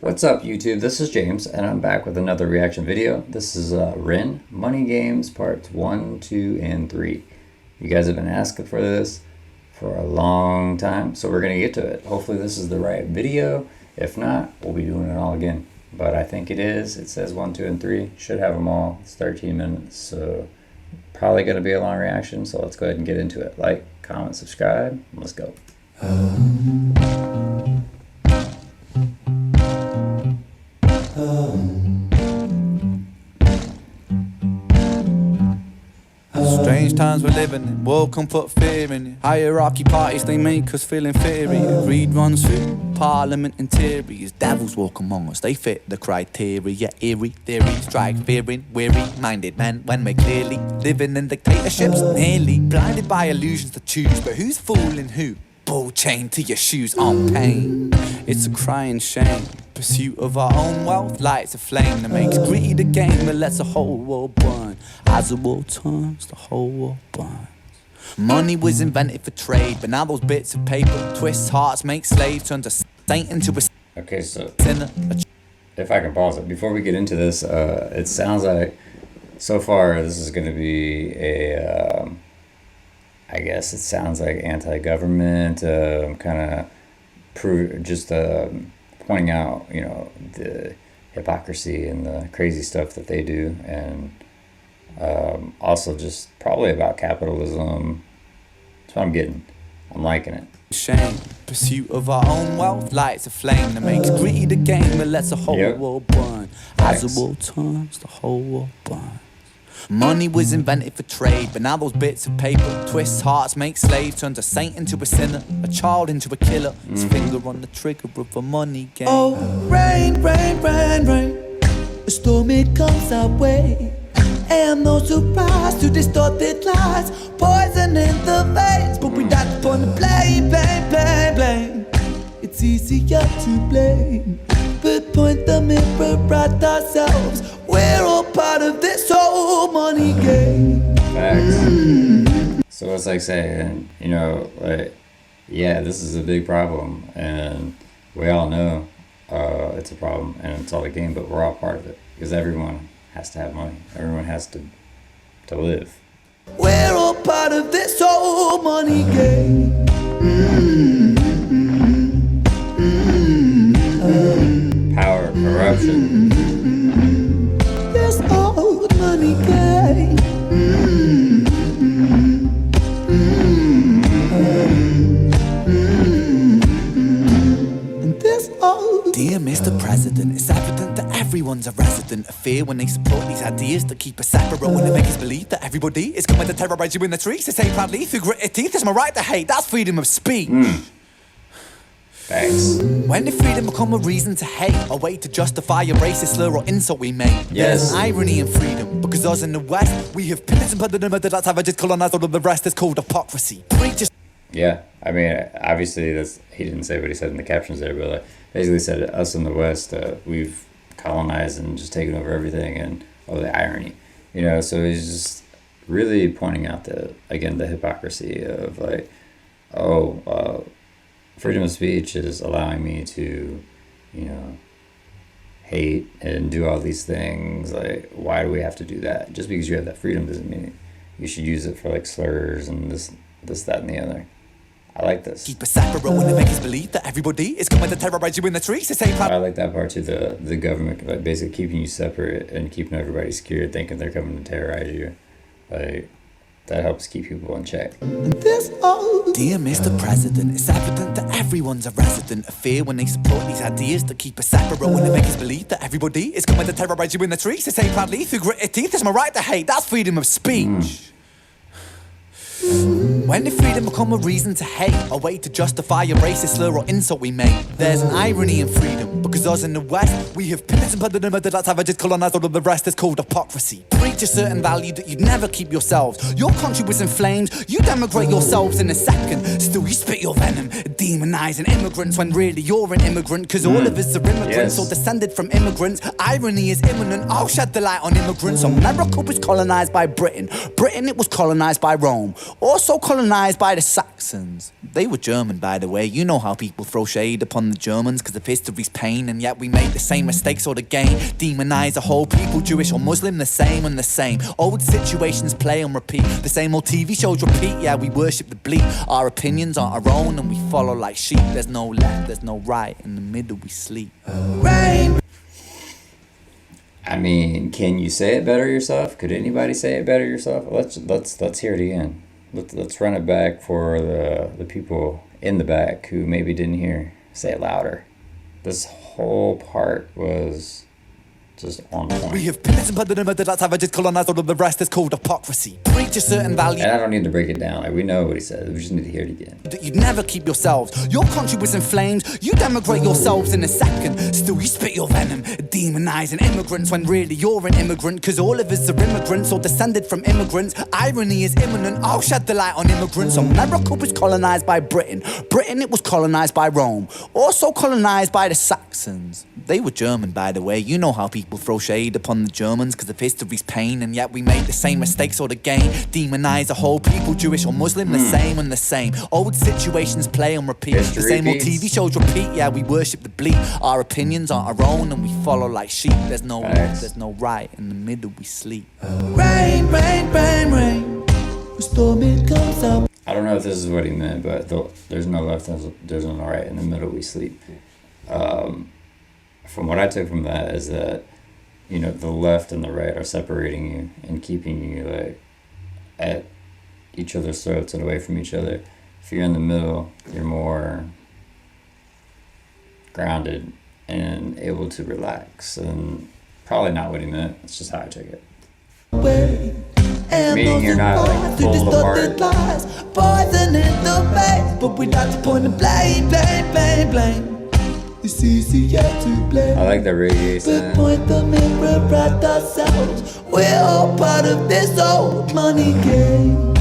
What's up YouTube, this is James and I'm back with another reaction video. This is Ren Money Games parts 1, 2, and 3. You guys have been asking for this for a long time, so we're going to get to it. Hopefully this is the right video. If not, we'll be doing it all again. But I think it is. It says 1, 2, and 3. Should have them all. It's 13 minutes, so probably going to be a long reaction, so let's go ahead and get into it. Like, comment, subscribe, let's go. Strange times we're living in, welcome put fear in it. Hierarchy parties, they make us feel inferior. Greed runs through parliament interiors. Devils walk among us, they fit the criteria. Eerie theories strike fear in weary-minded men when we're clearly living in dictatorships. Nearly blinded by illusions to choose, but who's fooling who? Ball chain to your shoes on pain. It's a crying shame. Pursuit of our own wealth lights a flame that makes greed a game that lets the whole world burn. As the world turns, the whole world burns. Money was invented for trade, but now those bits of paper twist hearts, make slaves, turn to saint into a Okay, so sinner. if I can pause it before we get into this, it sounds like so far this is going to be a I guess it sounds like anti-government, kind of just pointing out, you know, the hypocrisy and the crazy stuff that they do, and also just probably about capitalism. That's what I'm getting. I'm liking it. Shame. Pursuit of our own wealth lights a flame that makes greed a game that lets the whole world burn. As the world turns, the whole world burns. Money was invented for trade, but now those bits of paper twist hearts, make slaves, turns a saint into a sinner, a child into a killer. His finger on the trigger of a money game. Oh, rain, rain, rain, rain. A storm, it comes our way. And no surprise to distorted lies, poison in the veins. But we not upon the blame, blame, blame, blame. It's easier to blame, but point the mirror at ourselves. We're all part of this whole money game. Facts. So it's like saying, you know, like, yeah, this is a big problem, and we all know it's a problem, and it's all a game, but we're all part of it, because everyone has to have money. Everyone has to live. We're all part of this whole money game. Power, corruption. This old money game. And this old. Dear Mr. President, it's evident that everyone's a resident of fear when they support these ideas that keep us separate, when they make us believe that everybody is coming to terrorize you in the streets. They say proudly through gritted teeth, it's my right to hate, that's freedom of speech. Thanks. When did freedom become a reason to hate, a way to justify a racist slur or insult we make? There's an irony in freedom, because us in the West, we have pillaged and plundered and murdered, that's savages, colonized all of the rest. It's called hypocrisy. Preachers. Yeah, I mean, obviously that's, he didn't say what he said in the captions there, but like, basically said us in the West, we've colonized and just taken over everything, and the irony, you know. So he's just really pointing out the, again, the hypocrisy of like, freedom of speech is allowing me to, you know, hate and do all these things. Like, why do we have to do that? Just because you have that freedom doesn't mean you should use it for like slurs and this, that, and the other. I like this. Keep us separate when they make us believe that everybody is coming to terrorize you in the streets. They say I like that part too, the government like basically keeping you separate and keeping everybody scared, thinking they're coming to terrorize you. Like, that helps keep people in check. This old. Dear Mr. President, it's evident that everyone's a resident of fear when they support these ideas that keep us separate, when they make us believe that everybody is coming to terrorize you in the streets. They say proudly through gritted teeth, it's my right to hate, that's freedom of speech. When did freedom become a reason to hate, a way to justify a racist slur or insult we make? There's an irony in freedom, because us in the West, we have pillaged and plundered and murdered, that's savages, colonized all of the rest. It's called hypocrisy. Preach a certain value that you'd never keep yourselves. Your country was in flames, you demigrate yourselves in a second. Still you spit your venom, demonizing immigrants when really you're an immigrant, cause all of us are immigrants or descended from immigrants. Irony is imminent, I'll shed the light on immigrants. America was colonized by Britain, it was colonized by Rome, also colonized colonized by the Saxons. They were German, by the way. You know how people throw shade upon the Germans because of history's pain, and yet we make the same mistakes all again. Demonize a whole people, Jewish or Muslim, the same and the same. Old situations play and repeat. The same old TV shows repeat. Yeah, we worship the bleak. Our opinions aren't our own, and we follow like sheep. There's no left, there's no right. In the middle we sleep. Rain. I mean, can you say it better yourself? Could anybody say it better yourself? Let's hear it again. Let's run it back for the people in the back who maybe didn't hear. Say it louder. This whole part was just on point. We have pillaged and plundered and murdered our savages, colonized all of the rest. Is called hypocrisy. Preach a certain value. And I don't need to break it down. Like, we know what he said. We just need to hear it again. That you'd never keep yourselves. Your country was in flames. You demigrate yourselves in a second. Still you spit your venom, demonizing immigrants when really you're an immigrant. Cause all of us are immigrants or descended from immigrants. Irony is imminent. I'll shed the light on immigrants. America was colonized by Britain. Britain, it was colonized by Rome. Also colonized by the Saxons. They were German, by the way. You know how people throw shade upon the Germans because of history's pain, and yet we make the same mistakes all again. Demonize a whole people, Jewish or Muslim, the same and the same. Old situations play and repeat. History the same old repeats. TV shows repeat. Yeah, we worship the bleak. Our opinions aren't our own, and we follow like sheep. There's no left, there's no right. In the middle we sleep. Rain, rain, rain, rain. The storm it comes up. I don't know if this is what he meant, but there's no left, there's no right. In the middle we sleep. From what I took from that is that, you know, the left and the right are separating you and keeping you like at each other's throats and away from each other. If you're in the middle, you're more grounded and able to relax. And probably not what he meant. It's just how I took it. Meaning you're not like full apart. Poison in the face, but we like to point the blame, blame, blame, blame. It's easier to blame. I like the reggae We sound. point the mirror at ourselves. We're all part of this old money game.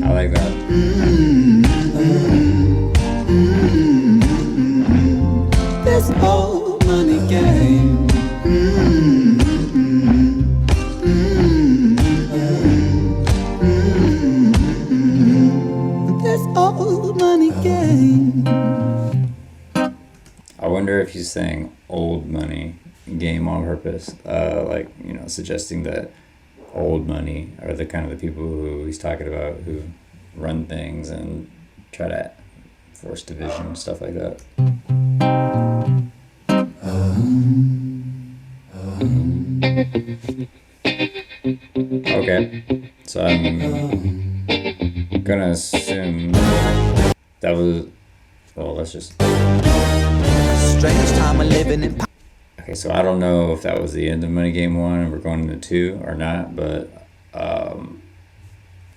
I like that. This old money game. This old money game. I wonder if he's saying old money game on purpose, like, you know, suggesting that old money are the kind of the people who he's talking about who run things and try to force division, stuff like that. Okay, so I'm gonna assume that was, well, let's just, Strange time we're living in. okay, so I don't know if that was the end of Money Game 1 and we're going into 2 or not, but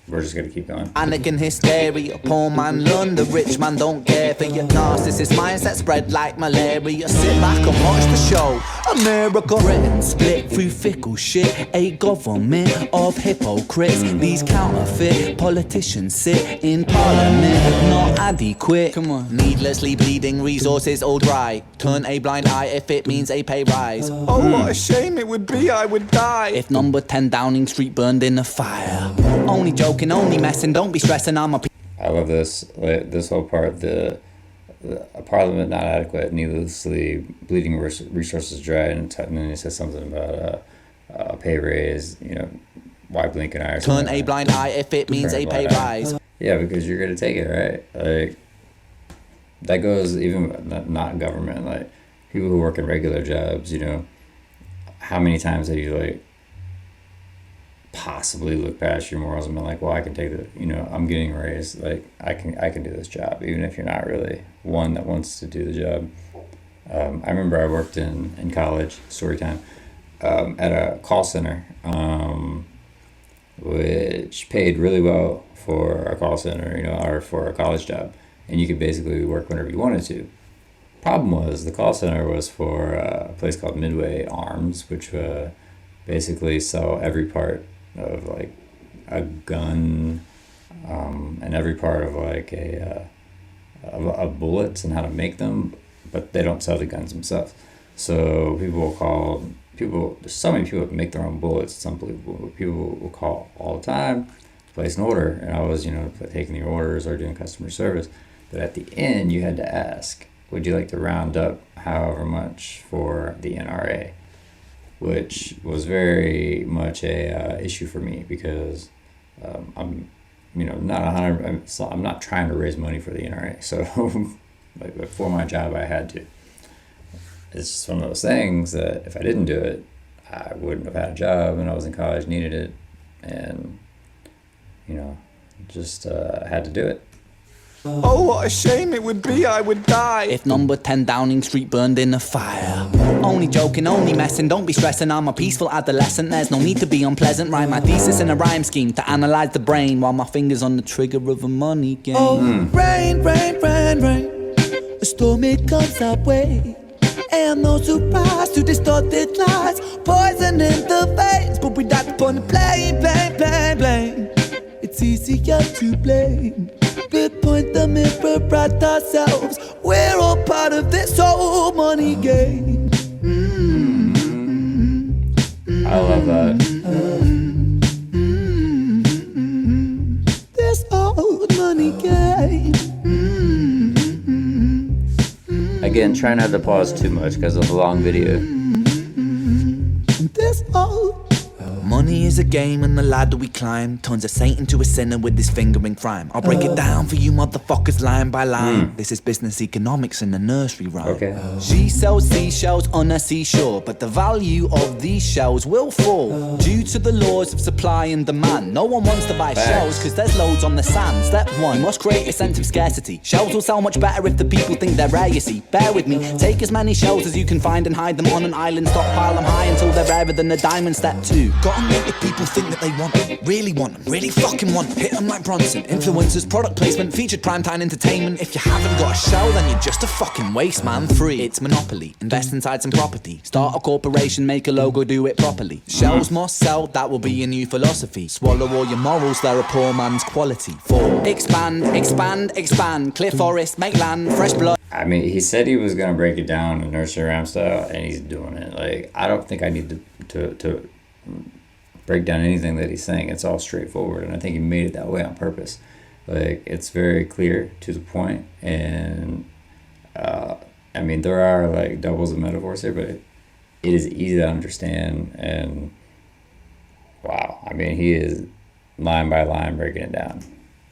we're just gonna keep going. Panic and hysteria, poor man learn, the rich man don't care for your narcissist mindset spread like malaria. Sit back and watch the show. America, Britain split through fickle shit. A government of hypocrites. These counterfeit politicians sit in parliament, not adequate. Come on, needlessly bleeding resources all dry. Turn a blind eye if it means a pay rise. Oh, what a shame it would be, I would die if number 10 Downing Street burned in a fire. Only joking, only messing, don't be stressing, I'm a I love this, like, this whole part, a parliament not adequate, needlessly bleeding resources dry, and then he says something about a pay raise, you know, why blink an eye or something. turn a blind eye if it means a pay rise. Yeah, because you're gonna take it, right? Like, that goes even not government, like people who work in regular jobs, you know, how many times have you like possibly look past your morals and been like, well, I can take the, you know, I'm getting raised, like I can do this job, even if you're not really one that wants to do the job. I remember I worked in college, story time, at a call center, which paid really well for a call center, you know, or for a college job, and you could basically work whenever you wanted to. Problem was the call center was for a place called Midway Arms, which basically sell every part of like a gun, and every part of like a bullets and how to make them, but they don't sell the guns themselves. So there's so many people that make their own bullets. It's unbelievable. People will call all the time place an order, and I was, taking the orders or doing customer service. But at the end, you had to ask, would you like to round up however much for the NRA? Which was very much a issue for me because I'm, not 100. I'm not trying to raise money for the NRA. So, like for my job, I had to. It's just one of those things that if I didn't do it, I wouldn't have had a job, and I was in college, needed it, and just had to do it. Oh, what a shame it would be, I would die if number 10 Downing Street burned in a fire. Only joking, only messing, don't be stressing, I'm a peaceful adolescent. There's no need to be unpleasant. Write my thesis in a rhyme scheme to analyse the brain while my fingers on the trigger of a money game. Oh, rain, rain, rain, rain, a storm it comes our way. And no surprise to distorted lies, poison in the veins, but we die upon the blame, blame, blame, blame. It's easier to blame. We point the mirror at ourselves. We're all part of this whole money game. I love that. This old money game. Again, try not to pause too much because of the long video. This old money is a game and the ladder we climb turns a saint into a sinner with his finger in crime. I'll break it down for you motherfuckers line by line. This is business economics in a nursery rhyme. Okay. She sells seashells on a seashore, but the value of these shells will fall due to the laws of supply and demand. No one wants to buy shells because there's loads on the sand. Step 1, you must create a sense of scarcity. Shells will sell much better if the people think they're rare, you see. Bear with me, take as many shells as you can find and hide them on an island. Stockpile them high until they're rarer than a diamond. Step 2, gotta make the people think that they want them, really fucking want them. Hit them like Bronson. Influencers, product placement, featured primetime entertainment. If you haven't got a shell, then you're just a fucking waste man. 3, it's monopoly. Invest inside some property. Start a corporation, make a logo, do it properly. Shells must sell, that will be a new philosophy. Swallow all your morals, they're a poor man's quality. 4, expand, expand, expand. Clear forest, make land, fresh blood. I mean, he said he was gonna break it down in nursery rhyme style, and he's doing it. Like, I don't think I need to break down anything that he's saying. It's all straightforward, and I think he made it that way on purpose. Like, it's very clear, to the point, and I mean, there are like doubles of metaphors here, but it is easy to understand. And wow, I mean, he is line by line breaking it down.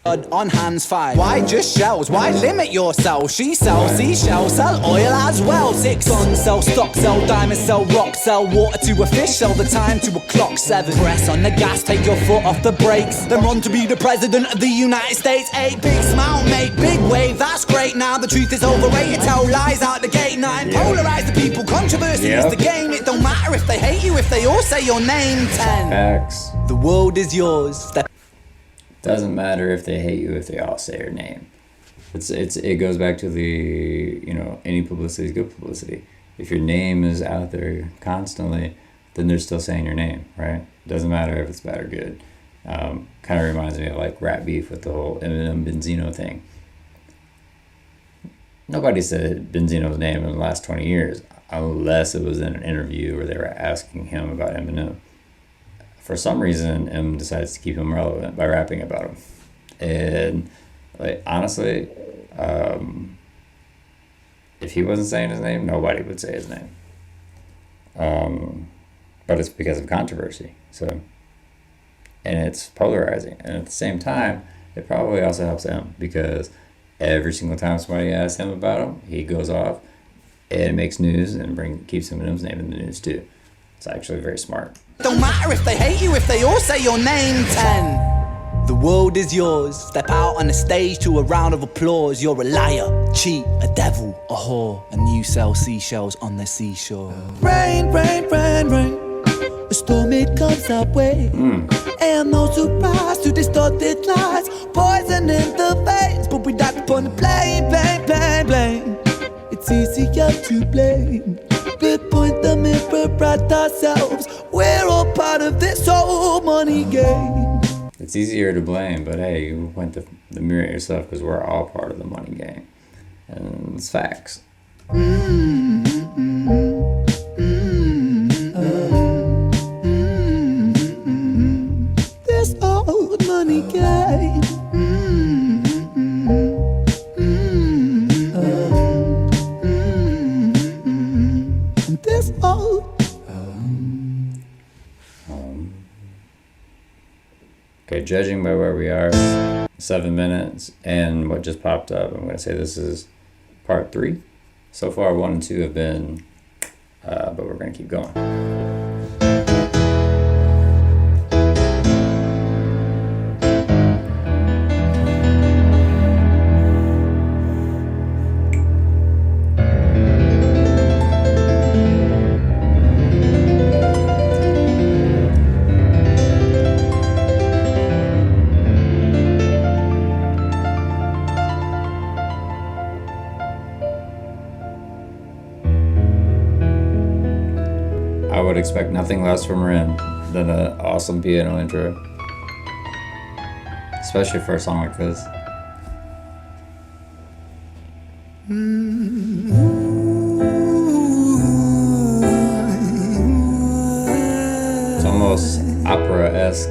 On hands 5. Why just shells? Why limit yourself? She sells seashells, sell oil as well. 6, guns, sell stock, sell diamonds, sell rock, sell water to a fish, sell the time to a clock. 7, press on the gas, take your foot off the brakes, then run to be the president of the United States. 8, big smile, make big wave, that's great. Now the truth is overrated, tell lies out the gate. 9, polarize the people, controversy is the game. It don't matter if they hate you, if they all say your name. 10, Facts. the world is yours. Doesn't matter if they hate you, if they all say your name. It goes back to the, any publicity is good publicity. If your name is out there constantly, then they're still saying your name, right? Doesn't matter if it's bad or good. Kind of reminds me of like rap beef with the whole Eminem Benzino thing. Nobody said Benzino's name in the last 20 years, unless it was in an interview where they were asking him about Eminem. For some reason, M decides to keep him relevant by rapping about him. And like, honestly, if he wasn't saying his name, nobody would say his name. But it's because of controversy. So, and it's polarizing. And at the same time, it probably also helps him, because every single time somebody asks him about him, he goes off and makes news and keeps Eminem's name in the news too. It's actually very smart. Don't matter if they hate you, if they all say your name. 10, the world is yours. Step out on the stage to a round of applause. You're a liar, cheat, a devil, a whore, and you sell seashells on the seashore. Rain, rain, rain, rain, a storm it comes our way. And no surprise to distorted lies, poison in the veins, but we die upon the blame, blame, blame, blame. It's easier to blame. We point the mirror at ourselves. We're all part of this whole money game. It's easier to blame, but hey, you point the mirror at yourself, because we're all part of the money game. And it's facts. This old money game. Okay, judging by where we are, 7 minutes, and what just popped up, I'm gonna say this is part 3. So far, 1 and 2 have been, but we're gonna keep going. I would expect nothing less from Ren than an awesome piano intro. Especially for a song like this. It's almost opera-esque.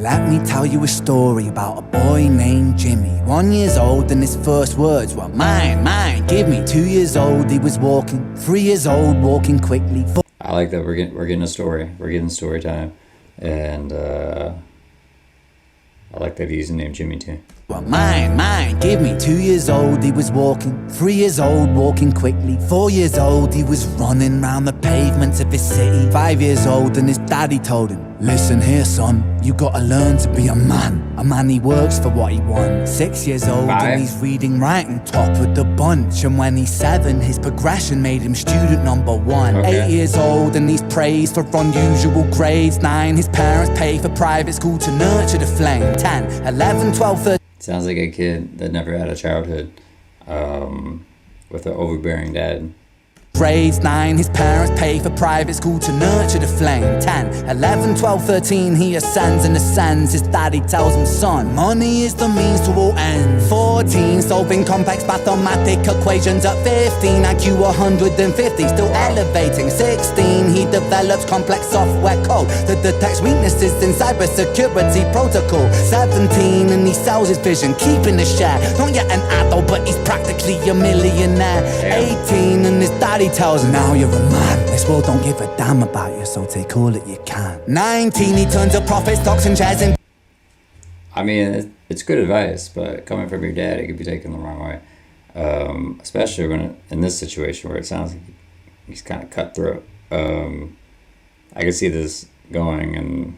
Let me tell you a story about a boy named Jimmy. 1 year old and his first words were mine, mine, give me. 2 years old, he was walking. 3 years old, walking quickly. I like that we're getting a story. We're getting story time. And I like that he's named Jimmy too. Well, mine, mine, give me. 2 years old, he was walking. 3 years old, walking quickly. 4 years old, he was running round the pavements of his city. 5 years old, and his daddy told him, listen here, son, you gotta learn to be a man. A man, he works for what he wants. 6 years old, and he's reading, writing, top of the bunch. And when he's 7, his progression made him student number 1. Okay. 8 years old, and he's praised for unusual grades. 9, his parents pay for private school to nurture the flame. 10, 11, 12, 13. Sounds like a kid that never had a childhood with an overbearing dad. Grades 9, his parents pay for private school to nurture the flame. 10, 11, 12, 13, he ascends and ascends. His daddy tells him, son, money is the means to all ends. 14, solving complex mathematic equations. At 15, IQ 150, still elevating. 16, he develops complex software code that detects weaknesses in cybersecurity protocol. 17, and he sells his vision, keeping the share. Not yet an adult, but he's practically a millionaire. 18, and his daddy tells him, now you're a man. This world don't give a damn about you, so take all that you can. 19, he turns to profit, stocks and shares in. I mean, it's good advice, but coming from your dad, it could be taken the wrong way. Especially when in this situation where it sounds like he's kind of cutthroat. I can see this going in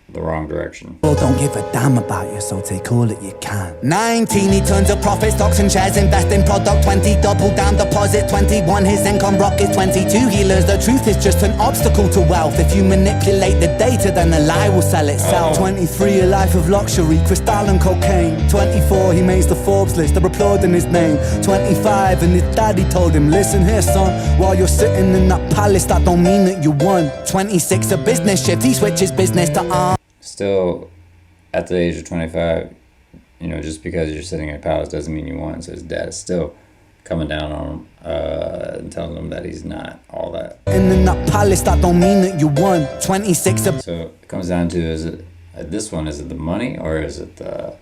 the wrong direction. Well, don't give a damn about you, so take all that you can. 19, he turns to profit, stocks and shares, invest in product. 20, double down deposit. 21, his income rockets. 22, he learns the truth is just an obstacle to wealth. If you manipulate the data, then the lie will sell itself. 23, a life of luxury, crystal and cocaine. 24, he makes the Forbes list, they're applauding his name. 25, and his daddy told him, listen here, son, while you're sitting in that palace, that don't mean that you won. 26, a business shift, he switches business to arms. Still, at the age of 25, you know, just because you're sitting in a palace doesn't mean you won. So his dad is still coming down on him and telling him that he's not all that. And in that palace, that don't mean that you won. 26. So it comes down to, is it this one? Is it the money or is it the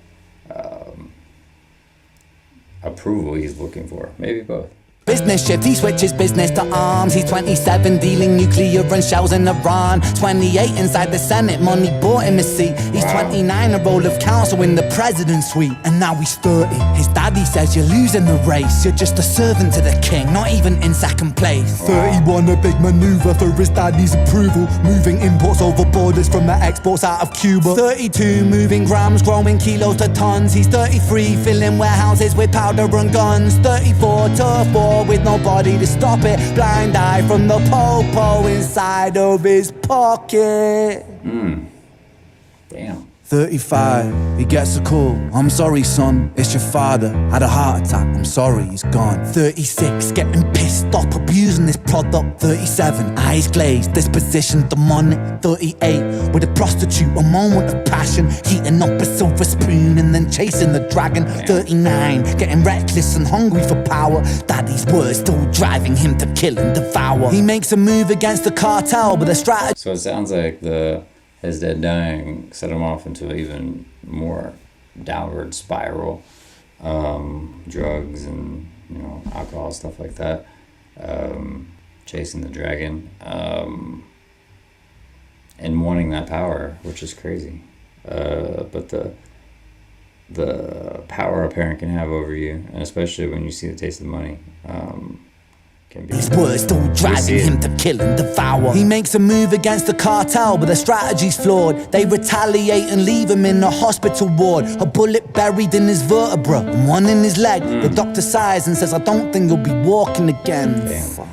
approval he's looking for? Maybe both. Business shift, he switches business to arms. He's 27, dealing nuclear and shells in Iran. 28, inside the Senate, money bought him a seat. He's 29, a role of counsel in the president's suite. And now he's 30. His daddy says you're losing the race. You're just a servant to the king, not even in second place. 31, a big maneuver for his daddy's approval. Moving imports over borders from the exports out of Cuba. 32, moving grams, growing kilos to tons. He's 33, filling warehouses with powder and guns. 34, turf war with nobody to stop it. Blind eye from the popo inside of his pocket. Damn. 35, he gets a call. I'm sorry, son, it's your father. Had a heart attack, I'm sorry, he's gone. 36, getting pissed off, abusing this product. 37, eyes glazed, disposition demonic. 38, with a prostitute, a moment of passion. Heating up a silver spoon and then chasing the dragon. 39, getting reckless and hungry for power. Daddy's words still driving him to kill and devour. He makes a move against the cartel with a strategy. So it sounds like his dad dying set him off into an even more downward spiral. Drugs and, alcohol, stuff like that. Chasing the dragon. And wanting that power, which is crazy. But the power a parent can have over you, and especially when you see the taste of money, can be... His words still driving him to kill and devour. He makes a move against the cartel, but their strategy's flawed. They retaliate and leave him in a hospital ward. A bullet buried in his vertebra and one in his leg. The doctor sighs and says, I don't think he'll be walking again. Damn.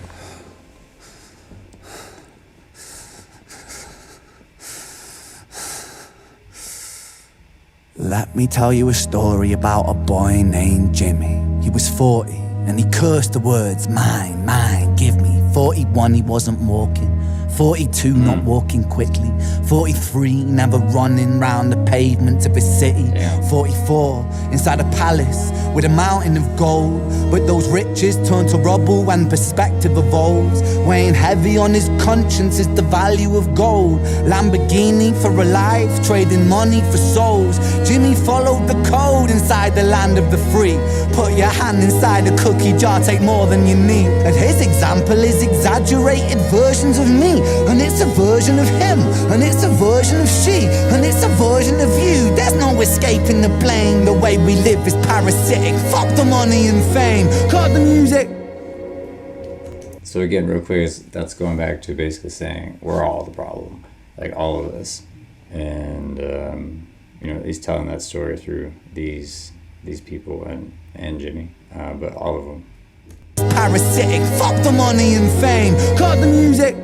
Let me tell you a story about a boy named Jimmy. He was 40 and he cursed the words, mine, mine, give me. 41, he wasn't walking. 42, not walking quickly. 43, never running round the pavements of his city. 44, inside a palace with a mountain of gold. But those riches turn to rubble and perspective evolves. Weighing heavy on his conscience is the value of gold. Lamborghini for a life, trading money for souls. Jimmy followed the code inside the land of the free. Put your hand inside a cookie jar, take more than you need. And his example is exaggerated versions of me. And it's a version of him, and it's a version of she, and it's a version of you. There's no escaping the blame. The way we live is parasitic. Fuck the money and fame, cut the music. So again, real quick, that's going back to basically saying we're all the problem, like all of us. And he's telling that story through these people and Jimmy, but all of them. Parasitic, fuck the money and fame, cut the music.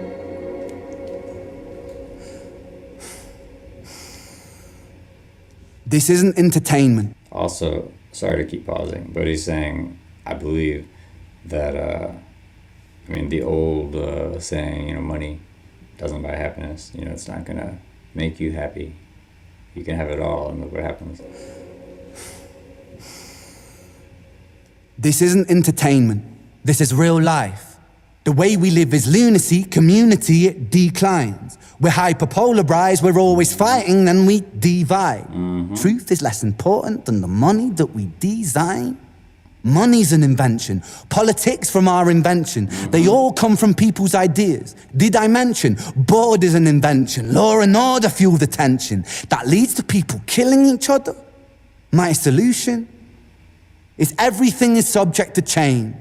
This isn't entertainment. Also, sorry to keep pausing, but he's saying, I believe that, the old saying, money doesn't buy happiness. It's not going to make you happy. You can have it all, and look what happens. This isn't entertainment. This is real life. The way we live is lunacy, community, it declines. We're hyperpolarized, we're always fighting, then we divide. Truth is less important than the money that we design. Money's an invention, politics from our invention. They all come from people's ideas. Did I mention? Board is an invention, law and order fuel the tension. That leads to people killing each other. My solution is everything is subject to change.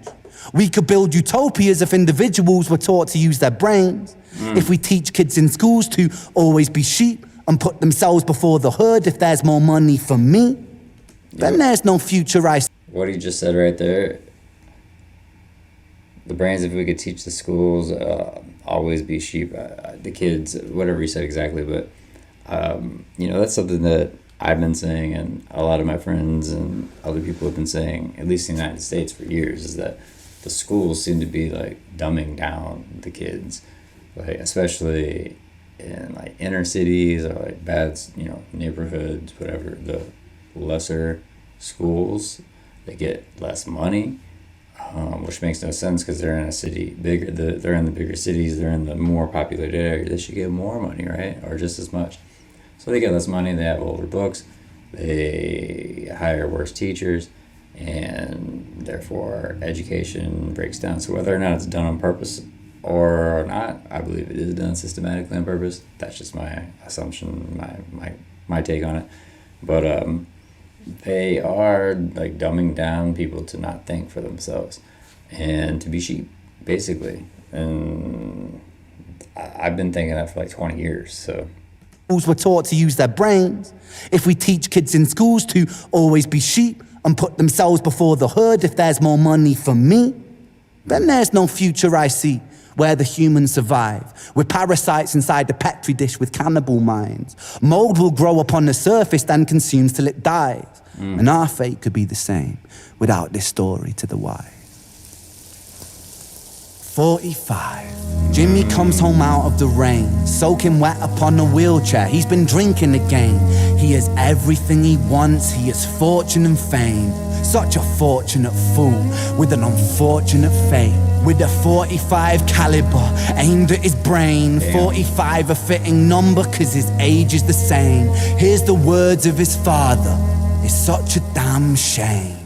We could build utopias if individuals were taught to use their brains. If we teach kids in schools to always be sheep and put themselves before the herd, if there's more money for me, then there's no future I see. What he just said right there, the brains, if we could teach the schools, always be sheep, the kids, whatever he said exactly, but, that's something that I've been saying, and a lot of my friends and other people have been saying, at least in the United States for years, is that the schools seem to be like dumbing down the kids, like especially in like inner cities or like bad, neighborhoods, whatever. The lesser schools, they get less money, which makes no sense because they're in a city bigger. They're in the bigger cities. They're in the more populated area. They should get more money, right, or just as much. So they get less money. They have older books. They hire worse teachers. And therefore education breaks down. So whether or not it's done on purpose or not, I believe it is done systematically on purpose. That's just my assumption, my take on it. But they are like dumbing down people to not think for themselves and to be sheep, basically. And I've been thinking that for like 20 years, so. Were taught to use their brains. If we teach kids in schools to always be sheep and put themselves before the herd, if there's more money for me, then there's no future I see. where the humans survive. We're parasites inside the petri dish with cannibal minds. Mold will grow upon the surface, then consumes till it dies. And our fate could be the same without this story to the wise. 45. Jimmy comes home out of the rain, soaking wet upon a wheelchair. He's been drinking again. He has everything he wants. He has fortune and fame. Such a fortunate fool with an unfortunate fate. With a 45 caliber aimed at his brain. Damn. 45 a fitting number cause his age is the same. Here's the words of his father. It's such a damn shame.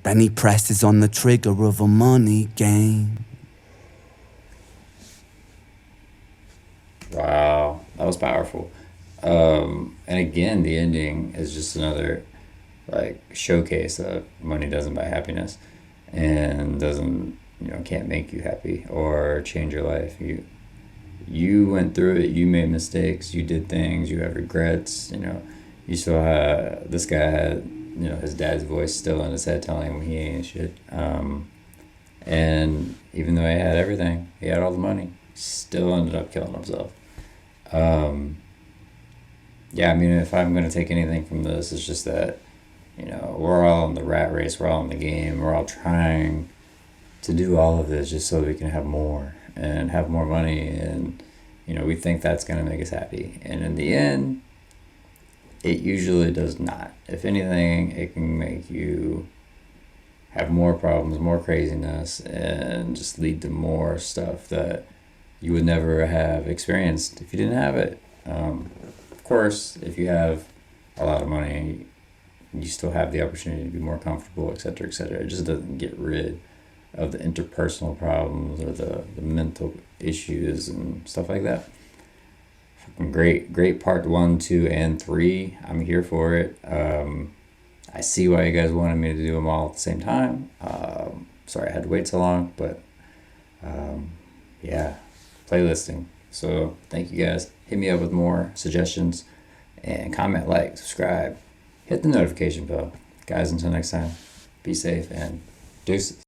Then he presses on the trigger of a money game. Wow, that was powerful. And again, the ending is just another like showcase of money doesn't buy happiness, and doesn't, can't make you happy or change your life. You went through it. You made mistakes. You did things. You have regrets. You still have, this guy had, his dad's voice still in his head telling him he ain't shit. And even though he had everything, he had all the money, still ended up killing himself. Yeah, I mean, if I'm going to take anything from this, it's just that, we're all in the rat race, we're all in the game, we're all trying to do all of this just so we can have more and have more money, and, we think that's going to make us happy. And in the end, it usually does not. If anything, it can make you have more problems, more craziness, and just lead to more stuff that you would never have experienced if you didn't have it. Of course, if you have a lot of money, you still have the opportunity to be more comfortable, etc., etc. It just doesn't get rid of the interpersonal problems or the mental issues and stuff like that. Great part 1, 2, and 3. I'm here for it. I see why you guys wanted me to do them all at the same time. Sorry I had to wait so long, but yeah, playlisting. So thank you guys. Hit me up with more suggestions, and comment, like, subscribe, hit the notification bell. Guys, until next time, be safe and deuces.